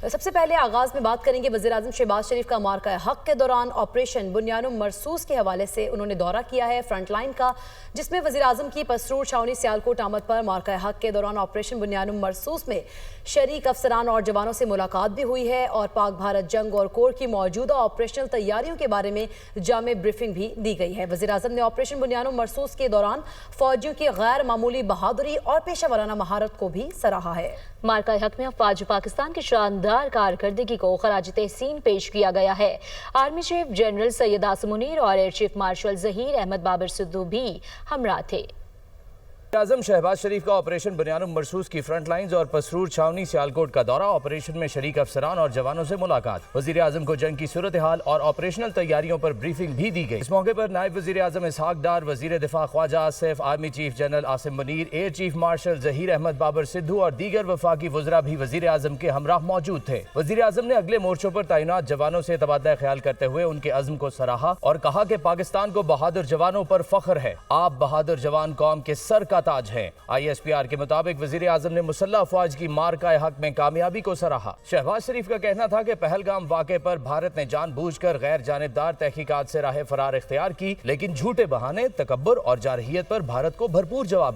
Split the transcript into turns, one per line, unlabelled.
سب سے پہلے آغاز میں بات کریں گے وزیراعظم شہباز شریف کا مارکہ حق کے دوران آپریشن بنیان مرصوص کے حوالے سے انہوں نے دورہ کیا ہے فرنٹ لائن کا، جس میں وزیراعظم کی پسرور چھاونی سیالکوٹ آمد پر مارکہ حق کے دوران آپریشن بنیان مرصوص میں شریک افسران اور جوانوں سے ملاقات بھی ہوئی ہے اور پاک بھارت جنگ اور کور کی موجودہ آپریشنل تیاریوں کے بارے میں جامع بریفنگ بھی دی گئی ہے۔ وزیراعظم نے آپریشن بنیان مرصوص کے دوران فوجیوں کی غیر معمولی بہادری اور پیشہ ورانہ مہارت کو بھی سراہا ہے۔
مارکہ حق میں افواج پاکستان کی شاندار کارکردگی کو خراج تحسین پیش کیا گیا ہے۔ Army chief general Syed Asim Munir اور air chief marshal Zaheer Ahmed Babar Sidhu بھی ہمراہ تھے۔
وزیراعظم شہباز شریف کا آپریشن بنیان مرصوص کی فرنٹ لائنز اور پسرور چھاونی سیالکوٹ کا دورہ، آپریشن میں شریک افسران اور جوانوں سے ملاقات۔ وزیراعظم کو جنگ کی صورتحال اور آپریشنل تیاریوں پر بریفنگ بھی دی گئی۔ اس موقع پر نائب وزیر اعظم اسحاق ڈار، وزیر دفاع Khawaja Asif, army chief general Asim Munir, air chief marshal Zaheer Ahmed Babar Sidhu اور دیگر وفاقی وزراء بھی وزیر اعظم کے ہمراہ موجود تھے۔ وزیر اعظم نے اگلے مورچوں پر تعینات جوانوں سے تبادلہ خیال کرتے ہوئے ان کے عزم کو سراہا اور کہا کہ پاکستان کو بہادر جوانوں پر فخر ہے۔ آپ بہادر جوان قوم کے سر کا تاج ہیں۔ ISPR کے مطابق وزیر اعظم نے مسلح افواج کی مارکہ حق میں کامیابی کو سراہا۔ شہباز شریف کا کہنا تھا کہ پہلگام واقعے پر بھارت نے جان بوجھ کر غیر جانبدار تحقیقات سے راہ فرار اختیار کی، لیکن جھوٹے بہانے، تکبر اور جارحیت پر بھارت کو بھرپور جواب ملا۔